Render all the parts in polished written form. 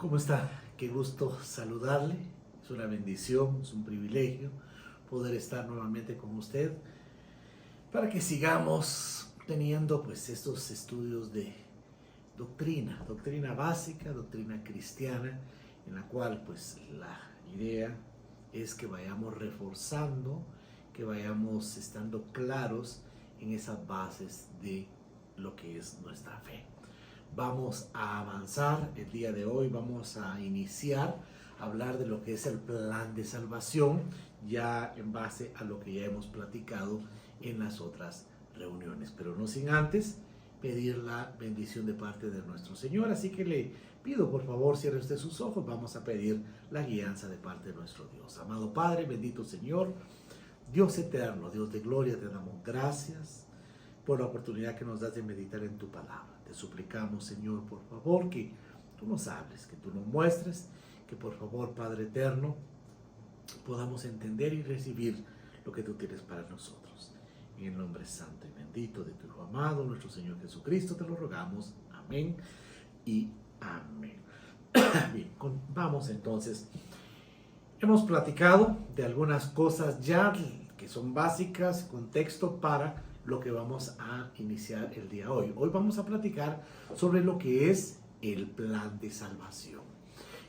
¿Cómo está? Qué gusto saludarle. Es una bendición, es un privilegio poder estar nuevamente con usted para que sigamos teniendo pues estos estudios de doctrina básica, doctrina cristiana, en la cual pues la idea es que vayamos reforzando, que vayamos estando claros en esas bases de lo que es nuestra fe. Vamos a avanzar el día de hoy, vamos a iniciar a hablar de lo que es el plan de salvación, ya en base a lo que ya hemos platicado en las otras reuniones, pero no sin antes pedir la bendición de parte de nuestro Señor. Así que le pido, por favor, cierre usted sus ojos, vamos a pedir la guianza de parte de nuestro Dios. Amado Padre, bendito Señor, Dios eterno, Dios de gloria, te damos gracias por la oportunidad que nos das de meditar en tu palabra. Te suplicamos, Señor, por favor, que tú nos hables, que tú nos muestres, que por favor, Padre eterno, podamos entender y recibir lo que tú tienes para nosotros. En el nombre santo y bendito de tu Hijo amado, nuestro Señor Jesucristo, te lo rogamos. Amén y amén. Bien, vamos entonces. Hemos platicado de algunas cosas ya que son básicas, contexto para lo que vamos a iniciar el día de hoy. Hoy vamos a platicar sobre lo que es el plan de salvación.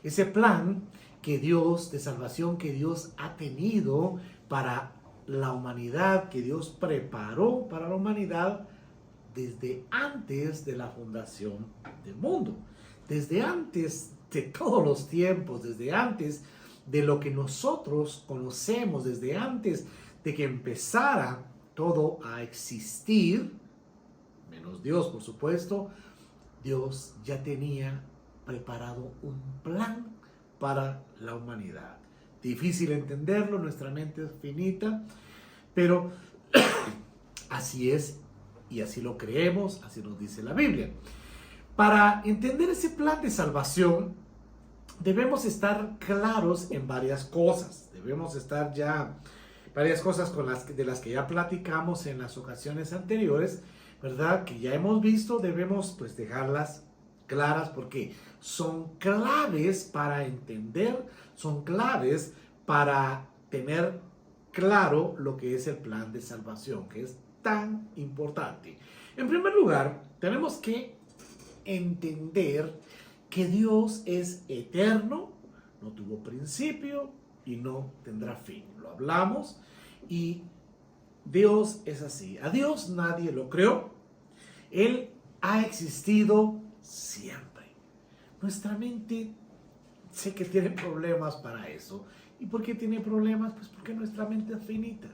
Ese plan que Dios, de salvación que Dios ha tenido para la humanidad, que Dios preparó para la humanidad desde antes de la fundación del mundo, desde antes de todos los tiempos, desde antes de lo que nosotros conocemos, desde antes de que empezara todo a existir, menos Dios, por supuesto. Dios ya tenía preparado un plan para la humanidad. Difícil entenderlo, nuestra mente es finita, pero así es y así lo creemos, así nos dice la Biblia. Para entender ese plan de salvación, debemos estar claros en varias cosas. Debemos estar ya varias cosas de las que ya platicamos en las ocasiones anteriores, ¿verdad? Que ya hemos visto, debemos pues dejarlas claras porque son claves para entender, son claves para tener claro lo que es el plan de salvación, que es tan importante. En primer lugar, tenemos que entender que Dios es eterno, no tuvo principio y no tendrá fin. Lo hablamos y Dios es así. A Dios nadie lo creó. Él ha existido siempre. Nuestra mente sé que tiene problemas para eso. ¿Y por qué tiene problemas? Pues porque nuestra mente es finita.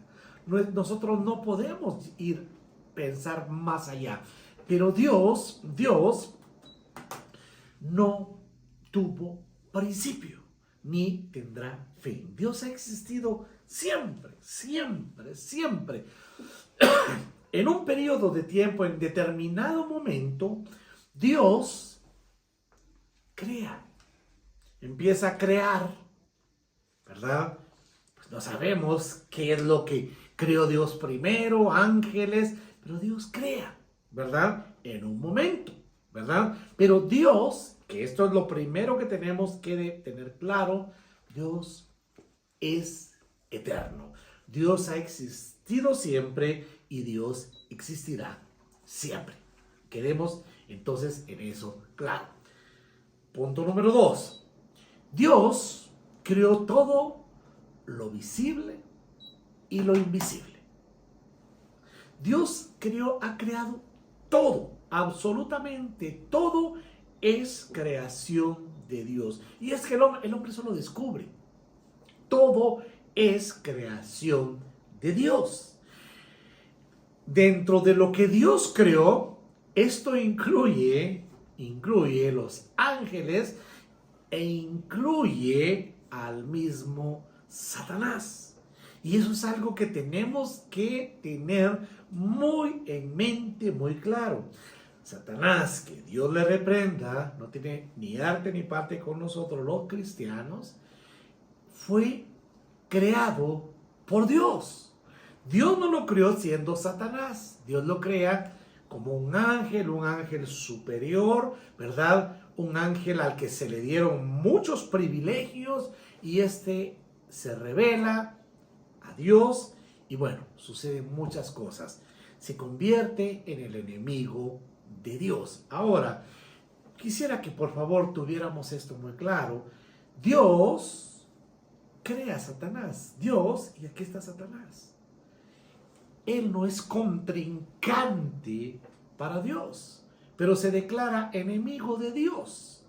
Nosotros no podemos pensar más allá. Pero Dios no tuvo principio ni tendrá fin. Dios ha existido siempre, siempre, siempre. En un periodo de tiempo, en determinado momento, Dios crea, empieza a crear, ¿verdad? Pues no sabemos qué es lo que creó Dios primero, ángeles, pero Dios crea, ¿verdad? En un momento, ¿verdad? Pero Dios, que esto es lo primero que tenemos que tener claro, Dios es eterno. Dios ha existido siempre y Dios existirá siempre. Quedemos entonces en eso claro. Punto número 2. Dios creó todo lo visible y lo invisible. Dios ha creado todo, absolutamente todo es creación de Dios. Y es que el hombre solo descubre. Todo es creación de Dios. Dentro de lo que Dios creó, esto incluye los ángeles e incluye al mismo Satanás. Y eso es algo que tenemos que tener muy en mente, muy claro. Satanás, que Dios le reprenda, no tiene ni arte ni parte con nosotros los cristianos, fue creado por Dios. Dios no lo creó siendo Satanás. Dios lo crea como un ángel superior, ¿verdad? un ángel al que se le dieron muchos privilegios y este se revela a Dios y bueno, suceden muchas cosas. Se convierte en el enemigo de Dios. Ahora, quisiera que por favor tuviéramos esto muy claro. Dios crea a Satanás. Dios, y aquí está Satanás. Él no es contrincante para Dios, pero se declara enemigo de Dios.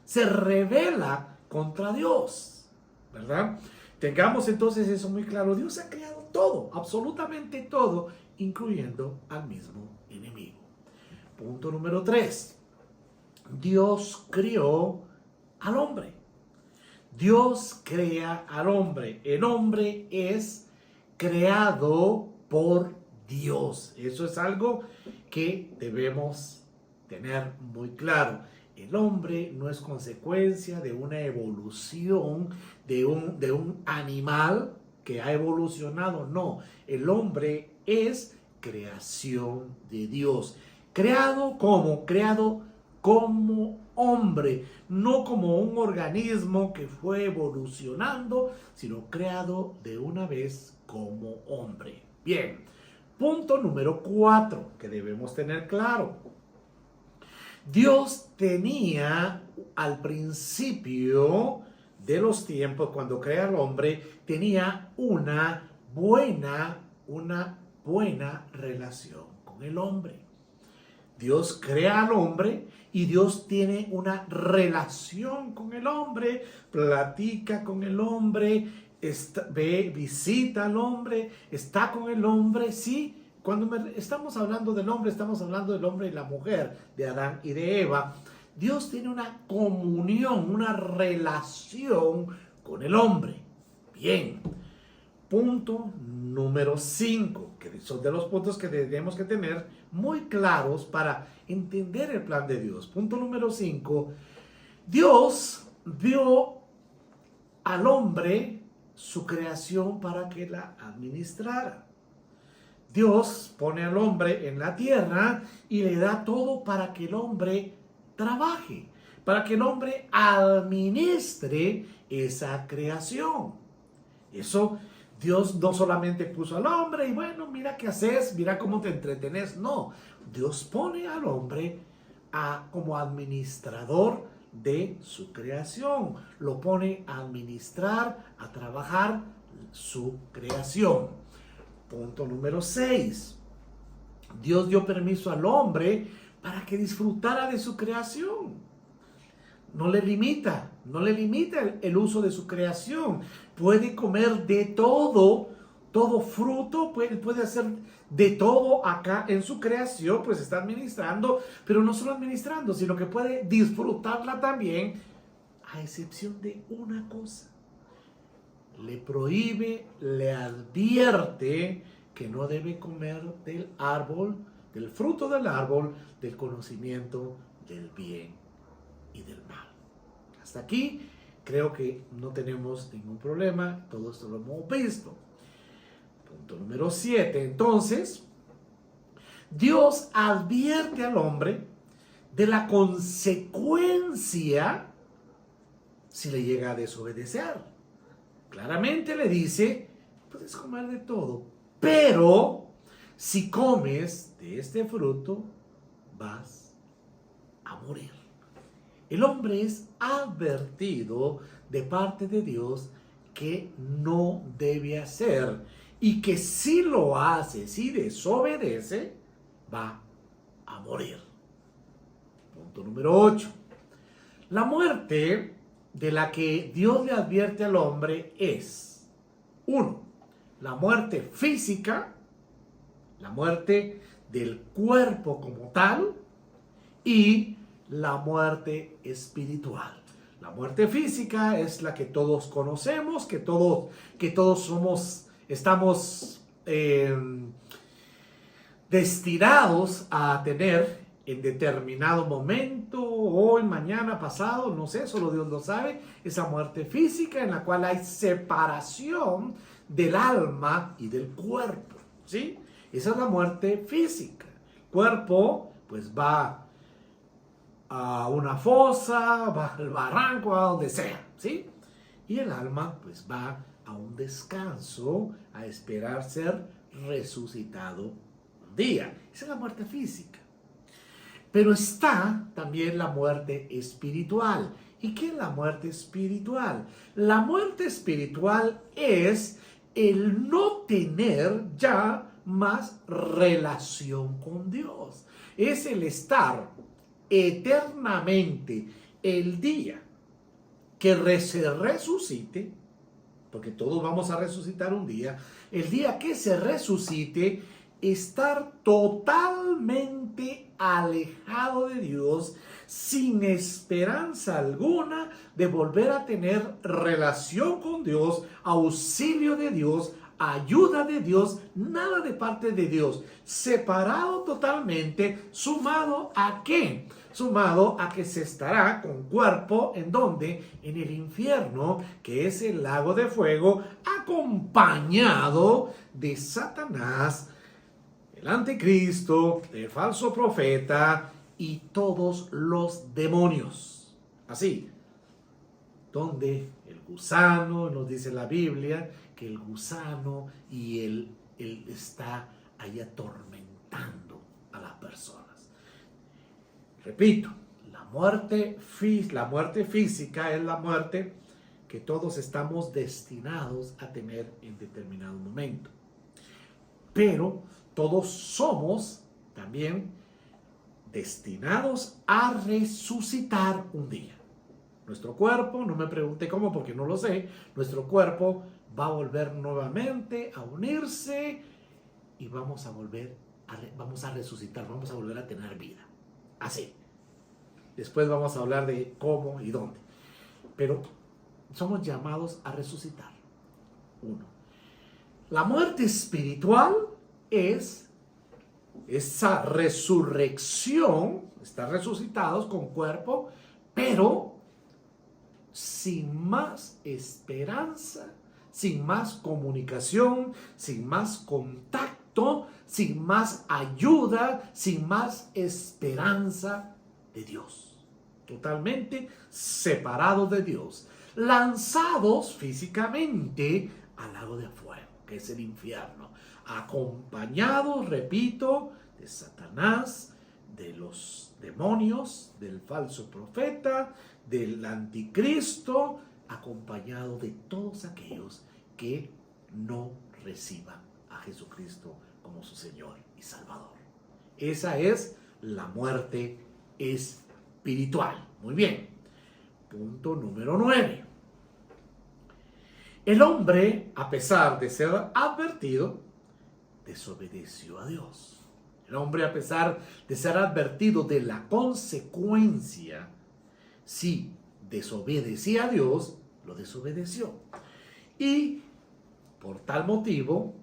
Se rebela contra Dios, ¿verdad? Tengamos entonces eso muy claro. Dios ha creado todo, absolutamente todo, incluyendo al mismo enemigo. Punto número 3. Dios creó al hombre. Dios crea al hombre. El hombre es creado por Dios. Eso es algo que debemos tener muy claro. El hombre no es consecuencia de una evolución de un animal que ha evolucionado. No, el hombre es creación de Dios. Creado como hombre, no como un organismo que fue evolucionando, sino creado de una vez como hombre. Bien, punto número 4 que debemos tener claro. Dios tenía al principio de los tiempos, cuando crea al hombre, tenía una buena relación con el hombre. Dios crea al hombre y Dios tiene una relación con el hombre, platica con el hombre, visita al hombre, está con el hombre, sí. Cuando estamos hablando del hombre, estamos hablando del hombre y la mujer, de Adán y de Eva. Dios tiene una comunión, una relación con el hombre. Bien. Punto número 5, que son de los puntos que tenemos que tener muy claros para entender el plan de Dios. Punto número 5. Dios dio al hombre su creación para que la administrara. Dios pone al hombre en la tierra y le da todo para que el hombre trabaje, para que el hombre administre esa creación. Eso, Dios no solamente puso al hombre y bueno, mira qué haces, mira cómo te entretenes. No, Dios pone al hombre como administrador de su creación. Lo pone a administrar, a trabajar su creación. Punto número 6. Dios dio permiso al hombre para que disfrutara de su creación. No le limita el uso de su creación. Puede comer de todo fruto, puede hacer de todo acá en su creación, pues está administrando, pero no solo administrando, sino que puede disfrutarla también, a excepción de una cosa. Le prohíbe, le advierte que no debe comer del árbol, del fruto del árbol, del conocimiento del bien y del mal. Hasta aquí creo que no tenemos ningún problema, todo esto lo hemos visto. Punto número 7. Entonces, Dios advierte al hombre de la consecuencia si le llega a desobedecer. Claramente le dice, puedes comer de todo, pero si comes de este fruto, vas a morir. El hombre es advertido de parte de Dios que no debe hacer y que si lo hace, si desobedece, va a morir. Punto número 8. La muerte de la que Dios le advierte al hombre es 1. La muerte física, la muerte del cuerpo como tal y la muerte espiritual. La muerte física es la que todos conocemos, que todos estamos destinados a tener en determinado momento, hoy, mañana, pasado, no sé, solo Dios lo sabe, esa muerte física en la cual hay separación del alma y del cuerpo, ¿sí? Esa es la muerte física. El cuerpo, pues va a una fosa, va al barranco, a donde sea, ¿sí? Y el alma pues va a un descanso, a esperar ser resucitado un día. Esa es la muerte física. Pero está también la muerte espiritual. ¿Y qué es la muerte espiritual? La muerte espiritual es el no tener ya más relación con Dios. Es el estar eternamente el día que se resucite, porque todos vamos a resucitar un día, el día que se resucite, estar totalmente alejado de Dios, sin esperanza alguna de volver a tener relación con Dios, auxilio de Dios, ayuda de Dios, nada de parte de Dios, separado totalmente, sumado ¿a qué? Sumado a que se estará con cuerpo en donde, en el infierno, que es el lago de fuego, acompañado de Satanás, el anticristo, el falso profeta y todos los demonios. Así, donde el gusano, nos dice la Biblia, que el gusano y él está ahí atormentando a las personas. Repito, la muerte física es la muerte que todos estamos destinados a tener en determinado momento. Pero todos somos también destinados a resucitar un día. Nuestro cuerpo, no me pregunte cómo porque no lo sé, nuestro cuerpo va a volver nuevamente a unirse y vamos a resucitar, vamos a volver a tener vida. Así. Después vamos a hablar de cómo y dónde. Pero somos llamados a resucitar. Uno. La muerte espiritual es esa resurrección, estar resucitados con cuerpo, pero sin más esperanza, sin más comunicación, sin más contacto, sin más ayuda, sin más esperanza de Dios. Totalmente separados de Dios, lanzados físicamente al lago de fuego, que es el infierno, acompañados, repito, de Satanás, de los demonios, del falso profeta, del anticristo, acompañado de todos aquellos que no reciban a Jesucristo como su Señor y Salvador. Esa es la muerte espiritual. Muy bien. Punto número 9. El hombre, a pesar de ser advertido, desobedeció a Dios. El hombre, a pesar de ser advertido de la consecuencia, si desobedecía a Dios, lo desobedeció. Y por tal motivo,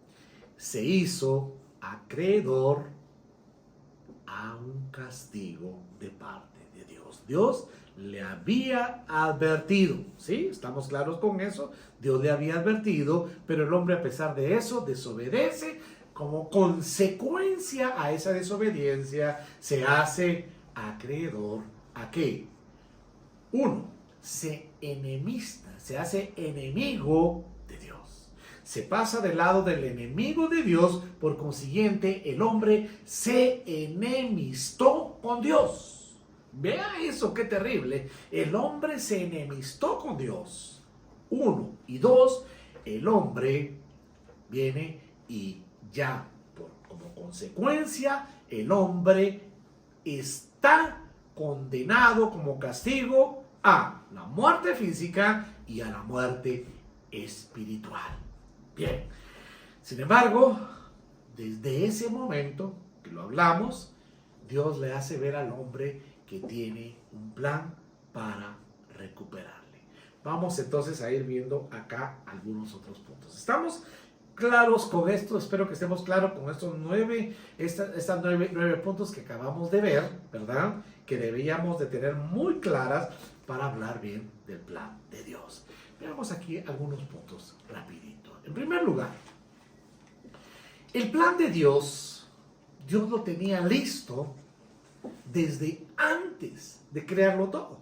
se hizo acreedor a un castigo de parte de Dios. Dios le había advertido, ¿sí? ¿Estamos claros con eso? Dios le había advertido, pero el hombre a pesar de eso desobedece. Como consecuencia a esa desobediencia se hace acreedor ¿a qué? Uno, se enemista, se hace enemigo de Dios. Se pasa del lado del enemigo de Dios, por consiguiente el hombre se enemistó con Dios. Vea eso, qué terrible. El hombre se enemistó con Dios. Uno. Y dos, el hombre viene y ya, como consecuencia, el hombre está condenado como castigo a la muerte física y a la muerte espiritual. Bien, sin embargo, desde ese momento que lo hablamos, Dios le hace ver al hombre que tiene un plan para recuperarle. Vamos entonces a ir viendo acá algunos otros puntos. ¿Estamos claros con esto? Espero que estemos claros con estos nueve puntos que acabamos de ver, ¿verdad? Que deberíamos de tener muy claras para hablar bien del plan de Dios. Veamos aquí algunos puntos rapidito. En primer lugar, el plan de Dios, Dios lo tenía listo desde antes de crearlo todo.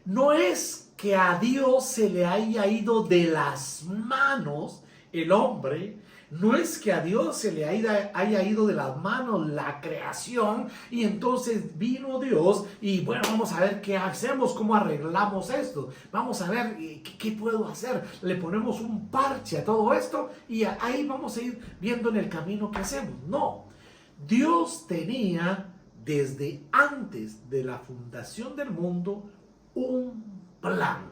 No es que a Dios se le haya ido de las manos el hombre, no es que a Dios se le haya ido de las manos la creación y entonces vino Dios y bueno, vamos a ver qué hacemos, cómo arreglamos esto, vamos a ver qué puedo hacer, le ponemos un parche a todo esto y ahí vamos a ir viendo en el camino qué hacemos. No, Dios tenía desde antes de la fundación del mundo un plan.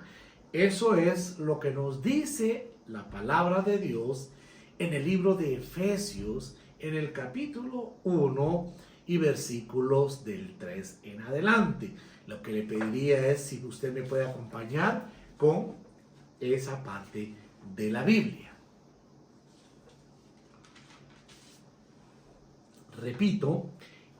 Eso es lo que nos dice la palabra de Dios en el libro de Efesios, en el capítulo 1 y versículos del 3 en adelante. Lo que le pediría es si usted me puede acompañar con esa parte de la Biblia. Repito,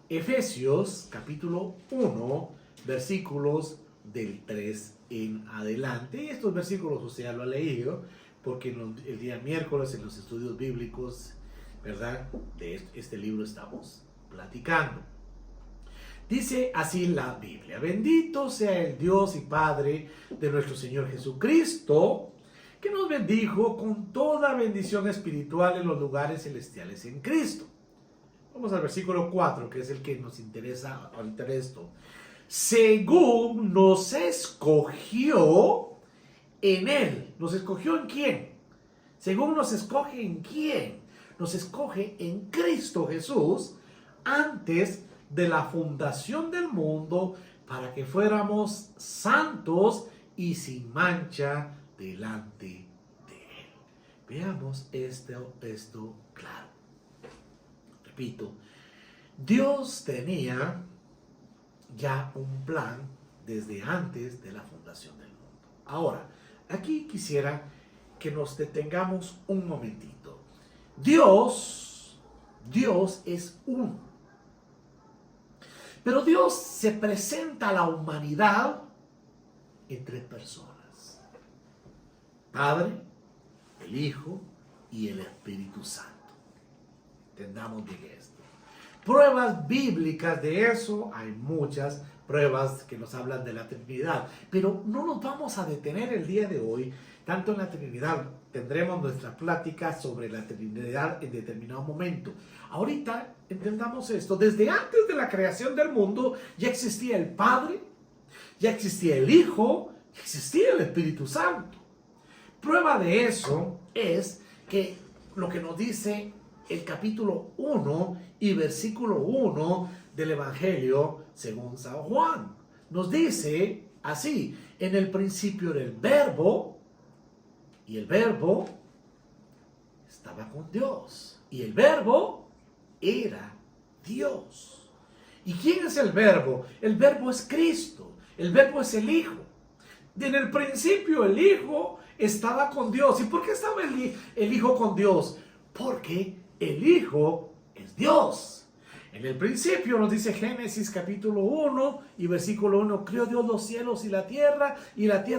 Efesios capítulo 1, versículos del 3 en adelante. Y estos versículos usted ya lo ha leído, porque el día miércoles en los estudios bíblicos, ¿verdad?, de este libro estamos platicando. Dice así la Biblia: bendito sea el Dios y Padre de nuestro Señor Jesucristo, que nos bendijo con toda bendición espiritual en los lugares celestiales en Cristo. Vamos al versículo 4, que es el que nos interesa ahorita esto. Según nos escogió en Él. ¿Nos escogió en quién? Según nos escoge en quién. Nos escoge en Cristo Jesús antes de la fundación del mundo para que fuéramos santos y sin mancha delante de Él. Veamos esto claro. Repito, Dios tenía ya un plan desde antes de la fundación del mundo. Ahora, aquí quisiera que nos detengamos un momentito. Dios es uno. Pero Dios se presenta a la humanidad en tres personas: Padre, el Hijo y el Espíritu Santo. Entendamos bien esto. Pruebas bíblicas de eso hay muchas, pruebas que nos hablan de la Trinidad, pero no nos vamos a detener el día de hoy tanto en la Trinidad. Tendremos nuestra plática sobre la Trinidad en determinado momento. Ahorita entendamos esto: desde antes de la creación del mundo ya existía el Padre, ya existía el Hijo, ya existía el Espíritu Santo. Prueba de eso es que lo que nos dice el capítulo 1 y versículo 1 del Evangelio según San Juan. Nos dice así: en el principio era el Verbo, y el Verbo estaba con Dios, y el Verbo era Dios. ¿Y quién es el Verbo? El Verbo es Cristo, el Verbo es el Hijo. En el principio el Hijo estaba con Dios. ¿Y por qué estaba el Hijo con Dios? Porque el Hijo es Dios. En el principio nos dice Génesis capítulo 1 y versículo 1: creó Dios los cielos y la tierra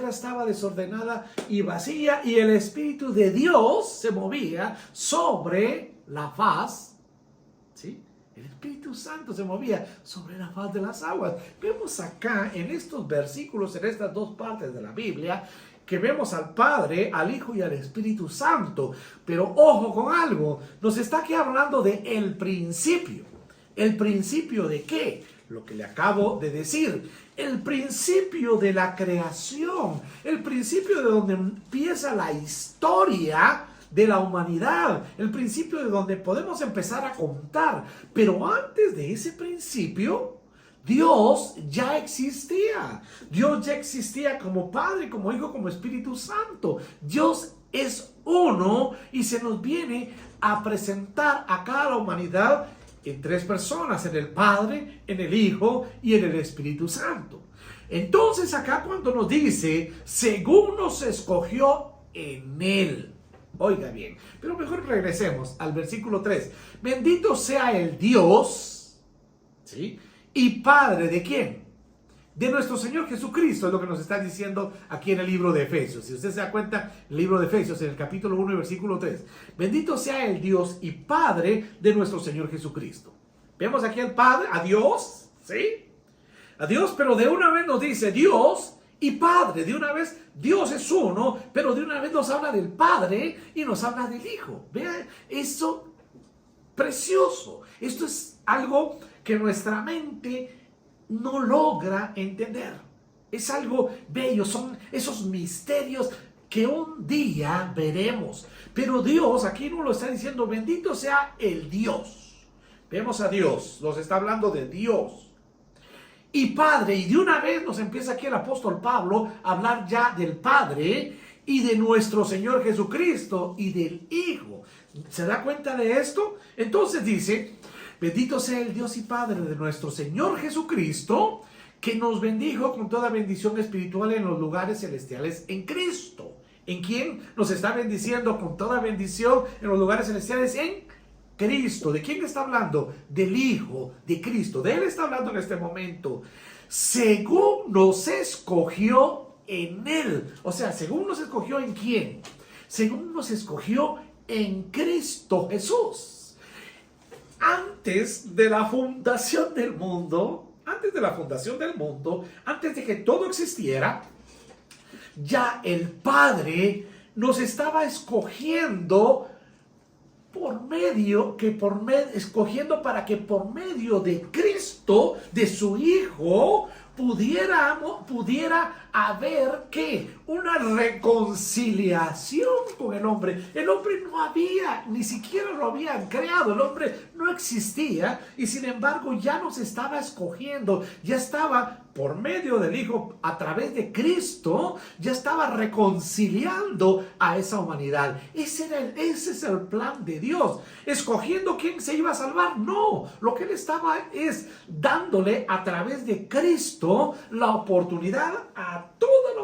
estaba desordenada y vacía, y el Espíritu de Dios se movía sobre la faz, ¿sí? El Espíritu Santo se movía sobre la faz de las aguas. Vemos acá en estos versículos, en estas dos partes de la Biblia, que vemos al Padre, al Hijo y al Espíritu Santo. Pero ojo con algo, nos está aquí hablando de el principio. ¿El principio de qué? Lo que le acabo de decir. El principio de la creación. El principio de donde empieza la historia de la humanidad. El principio de donde podemos empezar a contar. Pero antes de ese principio, Dios ya existía. Dios ya existía como Padre, como Hijo, como Espíritu Santo. Dios es uno y se nos viene a presentar acá a la humanidad en tres personas: en el Padre, en el Hijo y en el Espíritu Santo. Entonces acá cuando nos dice según nos escogió en Él, oiga bien, pero mejor regresemos al versículo 3. Bendito sea el Dios, ¿sí?, y Padre ¿de quién? De nuestro Señor Jesucristo. Es lo que nos está diciendo aquí en el libro de Efesios. Si usted se da cuenta, el libro de Efesios en el capítulo 1 y versículo 3. Bendito sea el Dios y Padre de nuestro Señor Jesucristo. Vemos aquí al Padre, a Dios, ¿sí? A Dios, pero de una vez nos dice Dios y Padre. De una vez Dios es uno, pero de una vez nos habla del Padre y nos habla del Hijo. Vean, eso precioso. Esto es algo que nuestra mente no logra entender. Es algo bello, son esos misterios que un día veremos. Pero Dios, aquí nos lo está diciendo, bendito sea el Dios. Vemos a Dios, nos está hablando de Dios. Y Padre, y de una vez nos empieza aquí el apóstol Pablo a hablar ya del Padre y de nuestro Señor Jesucristo y del Hijo. ¿Se da cuenta de esto? Entonces dice, bendito sea el Dios y Padre de nuestro Señor Jesucristo, que nos bendijo con toda bendición espiritual en los lugares celestiales en Cristo. ¿En quién nos está bendiciendo con toda bendición en los lugares celestiales? En Cristo. ¿De quién está hablando? Del Hijo de Cristo. De Él está hablando en este momento. Según nos escogió en Él. O sea, según nos escogió en quién. Según nos escogió en Cristo Jesús. Antes de la fundación del mundo, antes de que todo existiera, ya el Padre nos estaba escogiendo escogiendo para que por medio de Cristo, de su Hijo, pudiera haber ¿qué? Una reconciliación con el hombre. El hombre no había, ni siquiera lo habían creado, el hombre no existía y sin embargo ya nos estaba escogiendo, ya estaba por medio del Hijo, a través de Cristo, ya estaba reconciliando a esa humanidad. Ese es el plan de Dios. ¿Escogiendo quién se iba a salvar? No, lo que Él estaba es dándole a través de Cristo la oportunidad a toda la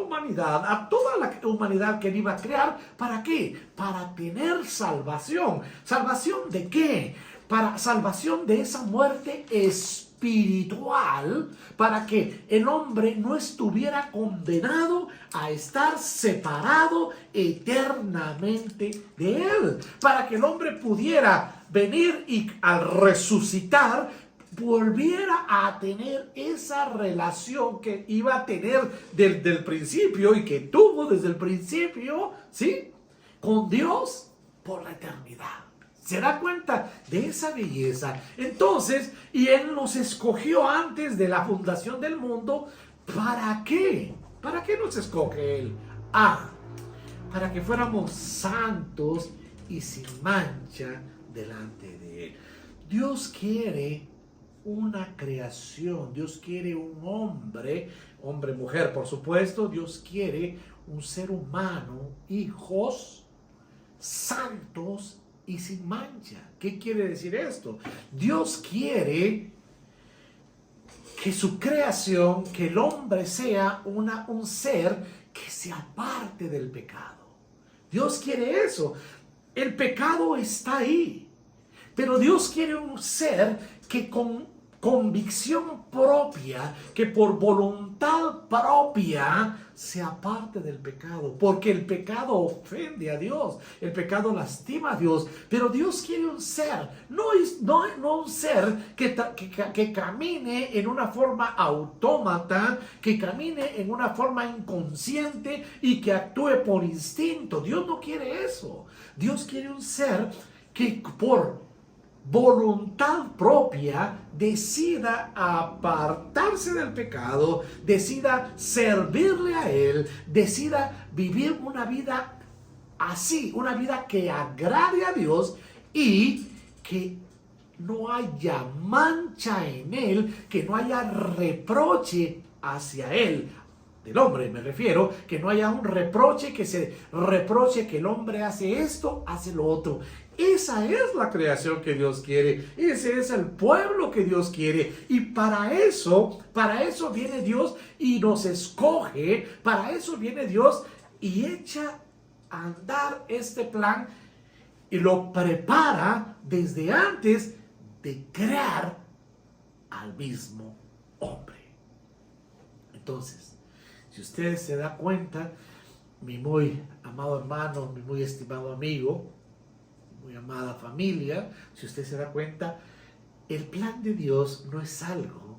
humanidad que Él iba a crear. ¿Para qué? Para tener salvación. ¿Salvación de qué? Para salvación de esa muerte espiritual, para que el hombre no estuviera condenado a estar separado eternamente de Él, para que el hombre pudiera venir y al resucitar volviera a tener esa relación que iba a tener desde el principio y que tuvo desde el principio, ¿sí? Con Dios por la eternidad. ¿Se da cuenta de esa belleza? Entonces, y Él nos escogió antes de la fundación del mundo. ¿Para qué? ¿Para qué nos escoge Él? Para que fuéramos santos y sin mancha delante de Él. Dios quiere una creación. Dios quiere un hombre, mujer, por supuesto. Dios quiere un ser humano, hijos santos y sin mancha. ¿Qué quiere decir esto? Dios quiere que su creación, que el hombre sea un ser que se aparte del pecado. Dios quiere eso. El pecado está ahí, pero Dios quiere un ser que con convicción propia, que por voluntad propia se aparte del pecado, porque el pecado ofende a Dios, el pecado lastima a Dios, pero Dios quiere un ser, no un ser que camine en una forma autómata, que camine en una forma inconsciente y que actúe por instinto. Dios no quiere eso. Dios quiere un ser que por voluntad propia decida apartarse del pecado, decida servirle a Él, decida vivir una vida así, una vida que agrade a Dios y que no haya mancha en Él, que no haya reproche hacia Él. Del hombre me refiero, que no haya un reproche, que se reproche que el hombre hace esto, hace lo otro. Esa es la creación que Dios quiere. Ese es el pueblo que Dios quiere. Y para eso viene Dios y nos escoge. Para eso viene Dios y echa a andar este plan y lo prepara desde antes de crear al mismo hombre. Entonces, si usted se da cuenta, mi muy amado hermano, mi muy estimado amigo, muy amada familia, si usted se da cuenta, el plan de Dios no es algo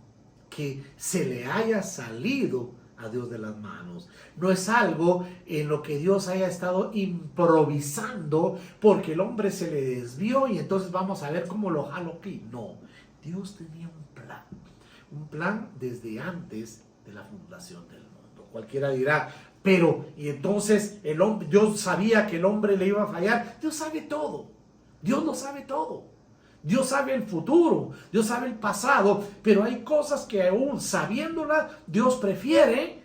que se le haya salido a Dios de las manos. No es algo en lo que Dios haya estado improvisando porque el hombre se le desvió y entonces vamos a ver cómo lo jalo aquí. No, Dios tenía un plan desde antes de la fundación del mundo. Cualquiera dirá, pero y entonces el hombre, Dios sabía que el hombre le iba a fallar. Dios sabe todo. Dios lo sabe todo. Dios sabe el futuro, Dios sabe el pasado, pero hay cosas que aún sabiéndolas, Dios prefiere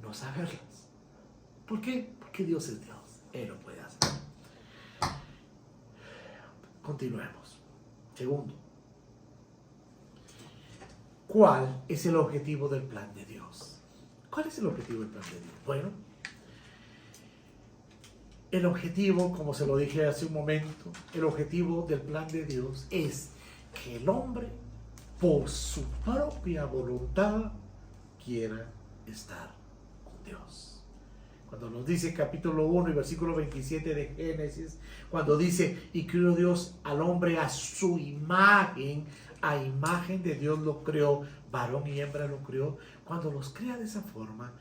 no saberlas. ¿Por qué? Porque Dios es Dios. Él lo puede hacer. Continuemos. Segundo, ¿cuál es el objetivo del plan de Dios? ¿Cuál es el objetivo del plan de Dios? Bueno, el objetivo, como se lo dije hace un momento, el objetivo del plan de Dios es que el hombre, por su propia voluntad, quiera estar con Dios. Cuando nos dice capítulo 1 y versículo 27 de Génesis, cuando dice, y creó Dios al hombre a su imagen, a imagen de Dios lo creó, varón y hembra lo creó, cuando los crea de esa forma,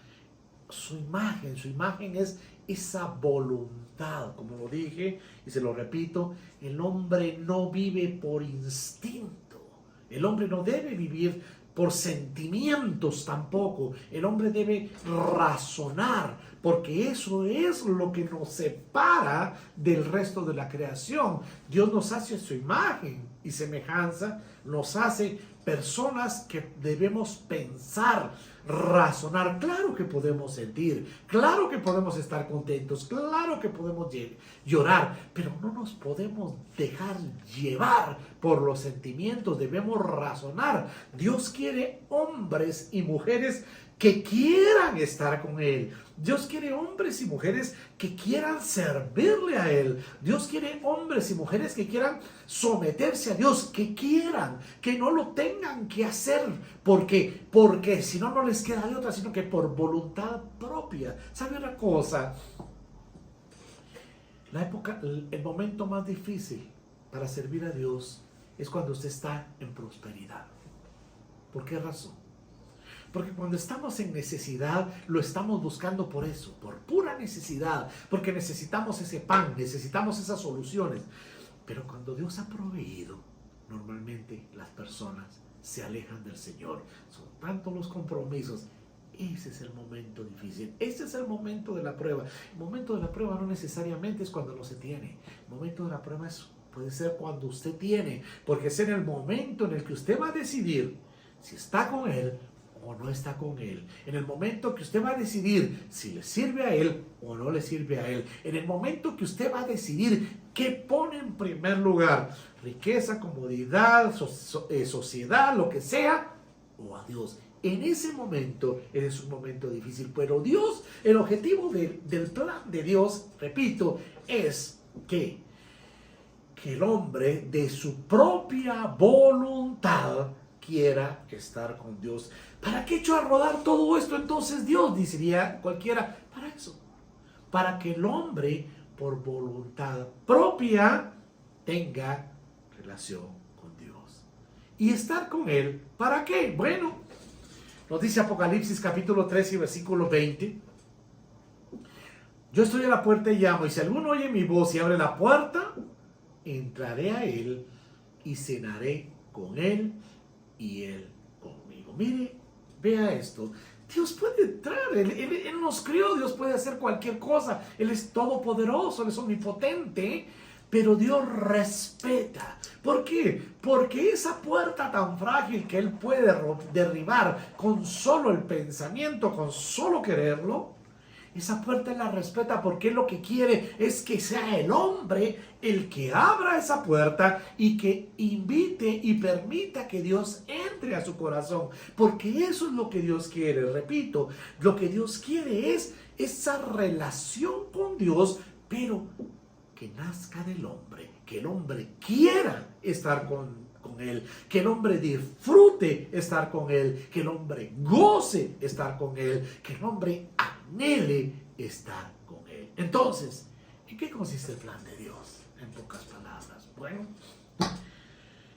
su imagen es esa voluntad, como lo dije y se lo repito, el hombre no vive por instinto, el hombre no debe vivir por sentimientos tampoco, el hombre debe razonar, porque eso es lo que nos separa del resto de la creación. Dios nos hace a su imagen y semejanza, nos hace personas que debemos pensar, razonar. Claro que podemos sentir, claro que podemos estar contentos, claro que podemos llorar, pero no nos podemos dejar llevar por los sentimientos, debemos razonar. Dios quiere hombres y mujeres que quieran estar con Él. Dios quiere hombres y mujeres que quieran servirle a Él. Dios quiere hombres y mujeres que quieran someterse a Dios, que quieran, que no lo tengan que hacer porque si no, no les queda de otra, sino que por voluntad propia. ¿Sabe una cosa? El momento más difícil para servir a Dios es cuando usted está en prosperidad. ¿Por qué razón? Porque cuando estamos en necesidad, lo estamos buscando por eso, por pura necesidad, porque necesitamos ese pan, necesitamos esas soluciones. Pero cuando Dios ha proveído, normalmente las personas se alejan del Señor. Son tantos los compromisos. Ese es el momento difícil, ese es el momento de la prueba. El momento de la prueba no necesariamente es cuando no se tiene. El momento de la prueba puede ser cuando usted tiene, porque es en el momento en el que usted va a decidir si está con Él o no está con Él. En el momento que usted va a decidir si le sirve a Él o no le sirve a Él. En el momento que usted va a decidir qué pone en primer lugar, riqueza, comodidad, sociedad, lo que sea, o a Dios. En ese momento es un momento difícil, pero Dios, el objetivo del plan de Dios, repito, es que el hombre de su propia voluntad quiera estar con Dios. ¿Para qué echó a rodar todo esto entonces Dios? Diría cualquiera, para eso, para que el hombre por voluntad propia tenga relación con Dios. Y estar con Él, ¿para qué? Bueno, nos dice Apocalipsis capítulo 13 y versículo 20. Yo estoy a la puerta y llamo, y si alguno oye mi voz y abre la puerta, entraré a Él y cenaré con Él y Él conmigo. Mire, vea esto. Dios puede entrar, Él nos crió, Dios puede hacer cualquier cosa. Él es todopoderoso, Él es omnipotente, pero Dios respeta. ¿Por qué? Porque esa puerta tan frágil que Él puede derribar con solo el pensamiento, con solo quererlo, esa puerta Él la respeta porque Él lo que quiere es que sea el hombre el que abra esa puerta y que invite y permita que Dios entre a su corazón. Porque eso es lo que Dios quiere. Repito, lo que Dios quiere es esa relación con Dios, pero que nazca del hombre, que el hombre quiera estar con Él, que el hombre disfrute estar con Él, que el hombre goce estar con Él, que el hombre anhele estar con Él. Entonces, ¿en qué consiste el plan de Dios? En pocas palabras. Bueno,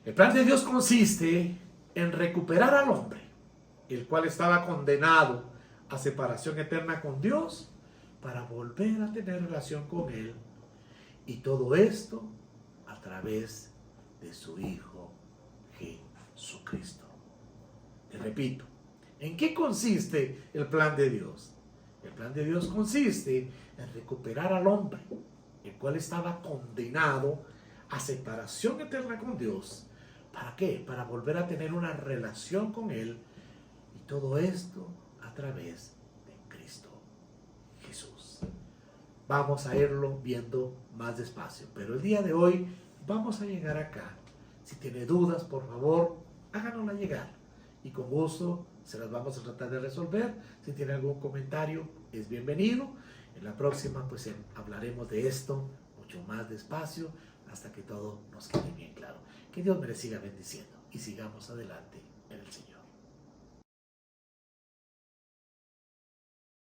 el plan de Dios consiste en recuperar al hombre, el cual estaba condenado a separación eterna con Dios, para volver a tener relación con Él. Y todo esto a través de su Hijo Jesucristo. Te repito, ¿en qué consiste el plan de Dios? El plan de Dios consiste en recuperar al hombre, el cual estaba condenado a separación eterna con Dios. ¿Para qué? Para volver a tener una relación con Él. Y todo esto a través de Cristo Jesús. Vamos a irlo viendo más despacio, pero el día de hoy vamos a llegar acá. Si tiene dudas, por favor, háganosla llegar y con gusto se las vamos a tratar de resolver. Si tiene algún comentario, es bienvenido. En la próxima pues hablaremos de esto mucho más despacio hasta que todo nos quede bien claro. Que Dios me le siga bendiciendo y sigamos adelante